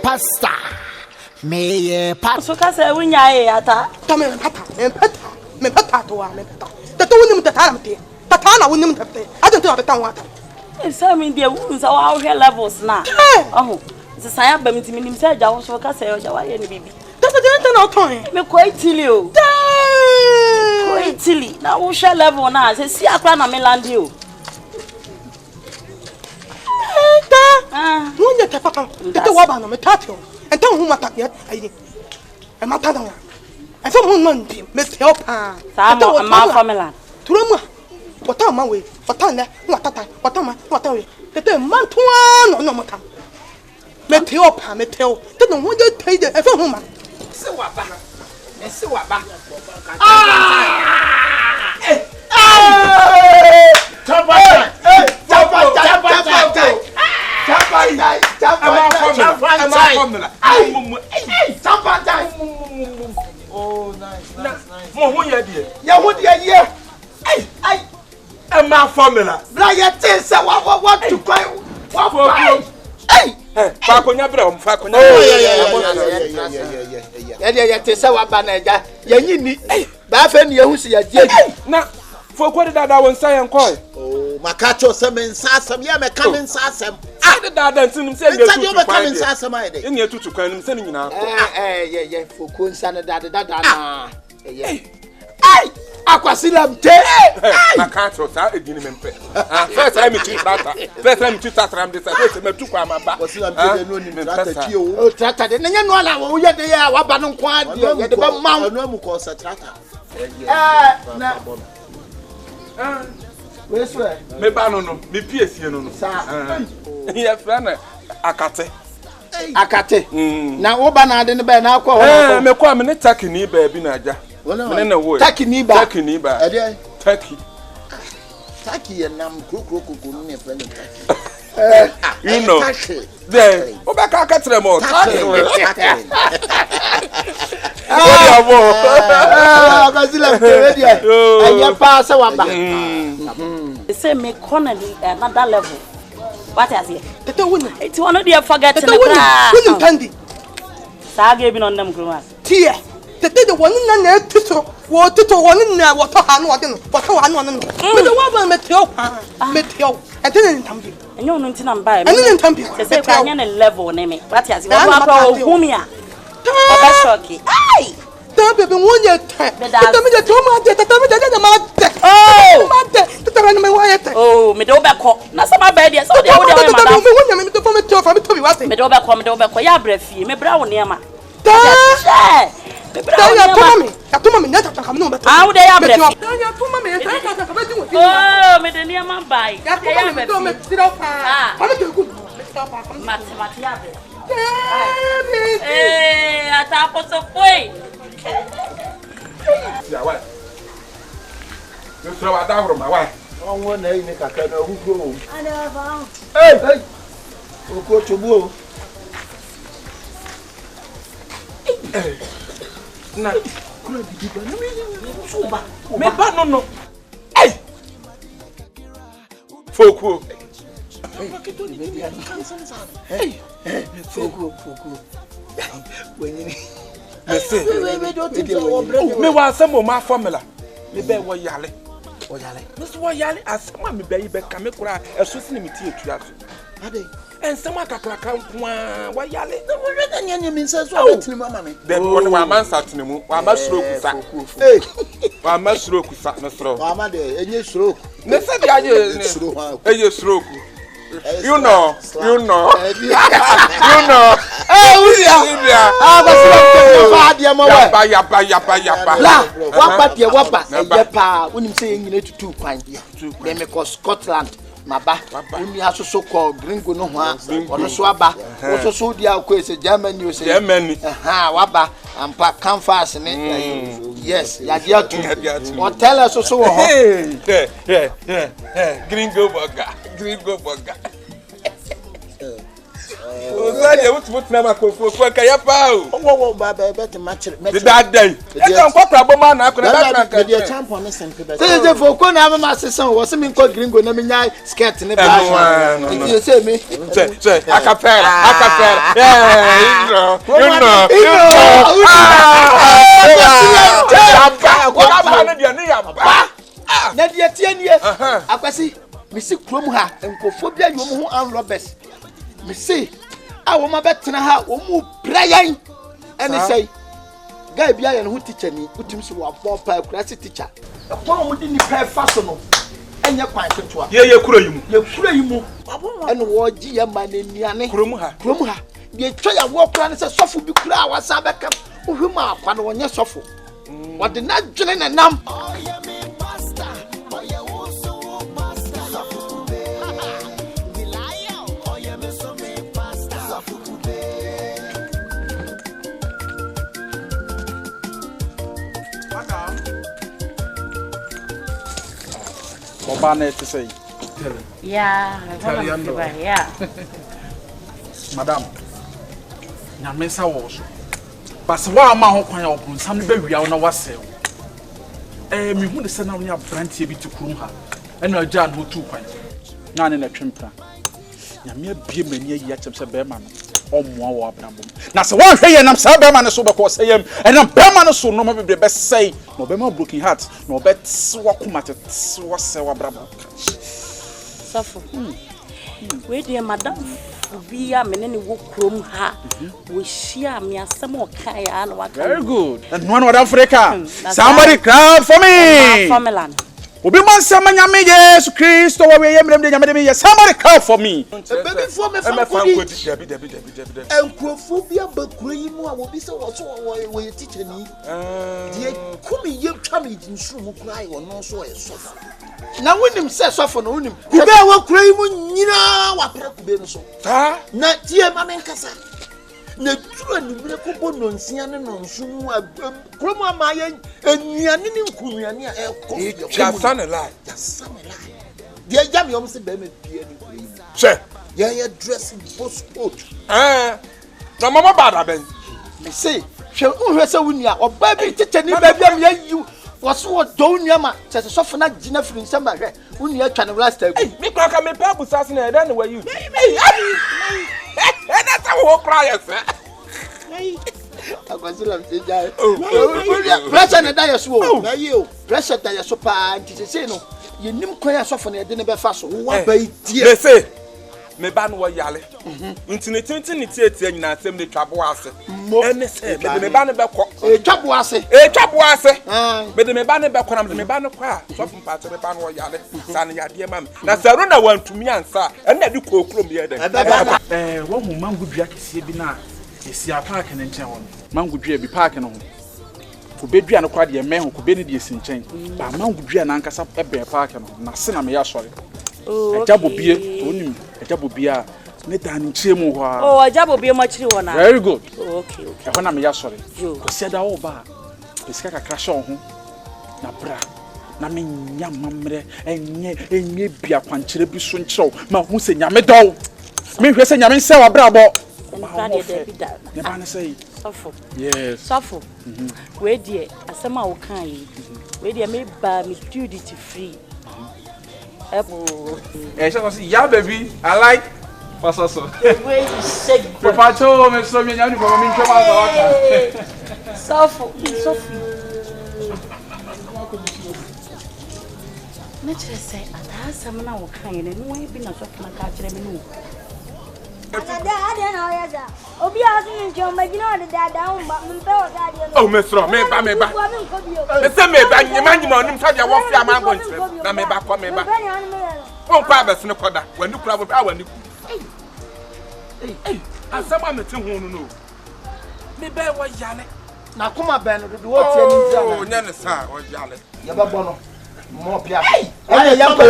pasta. Me pasta. So ka say wunya e ata. Tame me pata to wa me pata. Tata wonim tata na te. Tata na wonim tata. Adan to tata wa ta. E say me dey wun sa wa hwe levels na. Oh. Se say aba mi timi nim say ja wo so ka say o ja wa ye ne bibi. Tata dey na ton. Me ko Italy o. Ko Italy. Na wo hwe level na se si akra na me landi o. Nunya te papa. Tata wa ba na me tata. And don't who mata yet. I mata da. And some woman be me help ah. Sa ma formula. Turama. What am we? What am what am we? The man to one no mata. Me help ah, me tell. They don't want to take the ever woman. Se wa ba. Se wa ba. Oh, nice. Mo hu ya die. Ya hu die ye. Ai. Am my formula. Bla ya tin se what to cry. What for? Ai. Fa konya bra om fa konya. Ya tin se wa ba na ja. Ya nyini. Ba fa ni ya hu si ya die. Na for kwede dada won say en koy. Oh, makacho se men sasam ya me kamen sasam. Ah, the dada ntinum se me tutu kamen sasam ai de. Eni tutu kan nim se ni nyina ko. Yeah, for ko nsa na dada na. Ai, akwasila mte. Makacho sa edini mempe. First time me tu tata. First time me tu tata am de sa first me tu kwa maba. Akwasila mte de no ni tata ti o. O tata de nya no ala wo ye de ya wa ba no kwa de ye de ba ma. Anu amu ko sa tata. Na where's where? Me ba no me piesie no. Sa. Ya frana akate. Akate. Na wo ba na de ne ba na akwa wo. Me kwa me ne taki ni ba bi na aja. Me na wo. Taki ni ba. Taki ni ba. E dey. Taki. Taki ya nam krokro no ne fa ne taki. You know. There. O ba ka akatre mo. Taki. Akwasila ready. Anya pa se wa ba. They say me corner another level. What is it? Tata woni. It's one of the forget to the cry. Woni tandi. Sage bi no ndam kroma. Tie. Tata the one na tito. Wo tito woni na wo to ha no ode no. Wo to ha no no. Me the wa ba me teo pa. Me teo. E tene ntambi. Enyo no ntina mba. Ene ntambi. They say kwa nya na level ne me. What is it? Wo akwa ohumia. Oba shoki. Ai. Baby, one year. Tata me the toma de tata me de ma de. Oh. Ma de. Tata me wa yete. Oh, me do be ko. Na sama ba dia so de wo de we ma. Me wonya me to for me to bi wase. Me do be ko ya bra fie. Me bra wo ne ma. Da. Me bra wo ne ma. Ya toma me nyata ka me no beto. Ah, wo de ya bra fie. Ya toma me ya ka ba di wo. Oh, me de ne ma bai. Ya toma me do me tiro pa. Ka me to ku. Me tiro pa. Mati ya bra. Ata poto foi. Ya wa. Yo so wa da horo ma wa. Onwo na yi ni kaka na hugbo. Ada ba. Hey. Oko chobu o. Na kula di ba na me suba. Me ba no. Hey. Foku. Hey. Foku. Wenini. Me wa asemo ma formula. Me be wo yale. Me so wo yale asema me be yi be ka me kura eso sini me tie etua so. Ade. Ensema kakraka nkoa wo yale. Wo reda nyanya mi nsa so abetini mama me. De ko ne wa mansa tenemu. Wa ma stroke sa. Hey. Wa ma stroke sa me sro. Wa ma de enye stroke. Ne se dia je eye stroke. You know. You know. Uria. Ba dia ma wa. Yapa. La, wapa dia wapa. Yepa, unim say nyine tutu kwan. Dem me ko Scotland. Maba. Uni asoso ko gringo no ho a. Ono so aba. Wo so dia ko ese Germany o say. Germany. Waba. Ampa canvas ni. Yes, ya dia tu. Hotel asoso wo ho. Gringo burger. Osaje wutu na makofo ko kaya pa o. Wo baba bet match. That day. E kan ko prabo ma na ko na that kan. The champion is simple bet. Say for ko na ma sesan wo se mi ko gringo na mi nya skirt ne ba. You say me. Say acapella. Na dia tie nie. Akwasi mi si krom ha enkofo bia yo mu ho an robbers. Me say a wo ma betena ha wo mu prayan ene say guy bia ye no ho teacher ni utim so wa bo pa class teacher e kwa mo di ni pa faso no enye kwan keto a ye kura yi mu ene wo gi ye ma na niane krom ha bi twa ya wo kura ne se sofo bi kura wa sa beka wo hwe ma akwa no wonye sofo wo de na dwene ne nam Obane to say. Yeah, yeah. Madam. Na mesa wo so. Bas wa ma ho kwan ya opun sam be wia na wasel. Me hu de se na nya brantie bi to krum ha. E na agya no tu kwan. Na ne na twempra. Nya me abie mani ayi akyem se be ma no. Omoa wo abnabom. Na se won hwe ye nam sa be ma ne so be ko sayem. E na be ma no so no ma be be say. No be ma broken heart. No be twa kumate twa se wa brabo. Safo. We dey madam obi a menene wo krom ha. We share me asem o kai ya na waka. Very good. And one other Africa. Somebody clap for me. Family. Obi man sama nyame Yesu Kristo wa we yemrem de nyame de somebody clap for me. Baby for me Debi. Enkrofo bia bakuro yi mu a wo bi se wo so wo ye teacher ni. Die kumi ye twa me di nsu mu kura wo no so e sofo. Na wonim se sofo no wonim. Kube wo kura yi mu nyina wa pra kube no so. Na tie ma men kasa. Na duro ni bire ko bo no nsia ne no nsu mu a kromo ama ye enuane ni nkunuane a e ko. Ya sanela. Die jam yom se be me pie ni kura yi. Che. Yeah, dressing post coat. Na mama bada ben. Me say, she unhwe se wunia, oba bi tete ni ba bia me yi. Woso wo do wunia ma, se so fo na gina firi nsem ba hwe. Wunia atwa ne last time. Me kwa ka me pa busase na eda na wa you. Na ta wo kra ya se. Akwasila mteja. Pressure na da yeso. Na yi o. Pressure da yeso pa nti se no. Ye nim kwan ya sofo na ede ne be fa so. Wo ba itie. Me say me ba no wo yale ntini tintin tie nyina asem de twabo ase ene se me ba no be kɔ twabo ase me de me ba no be kɔ na me ba no kɔ a so fun pa te me ba no wo yale sa ne yade ma me na saro na wantumi ansa ene de kokro me yede wo hu mangudua kese bi na esi park ne nchen won mangudua bi park no ho ko bedua no kwa de me ho ko be ne de esi nchen ba mangudua na ankasa ebe park no na se na me ya sɔre Ajabobie onim ajabobia ne dan nchemu ho a oh ajabobie ma chiri wona very good okay e ho na me ya sɔre ko sia da wo ba esika kakra hye ho na bra na me nya mamre enye bia kwankyere bi so nkyerɛw ma hu se nyame dɔw me hwɛ se nyame nse wa bra bɔ ne ba ne sei safo yes safo we die asɛm a wo kan yi we die me ba me duty free yeah, baby, I like Pastor. The way you shake. Papa told me so many for me to Sofu. Nature say, I some now kind and no be not of my catcher. Obi asking you, my dad down, but oh, Miss Ro, me ba. Me say me ba nyima onim fa dia wo fia ma gontre. Na me ba kwa me ba. Won kwa ba sene koda. Wani kura bo ba wani ku. Asama me te hu no. Me ba wo yale. Na kuma ben do wo tie ni dia na. Oh, nya ne sa wo yale. Ya ba bo no. Mo pia. Ay ya ko.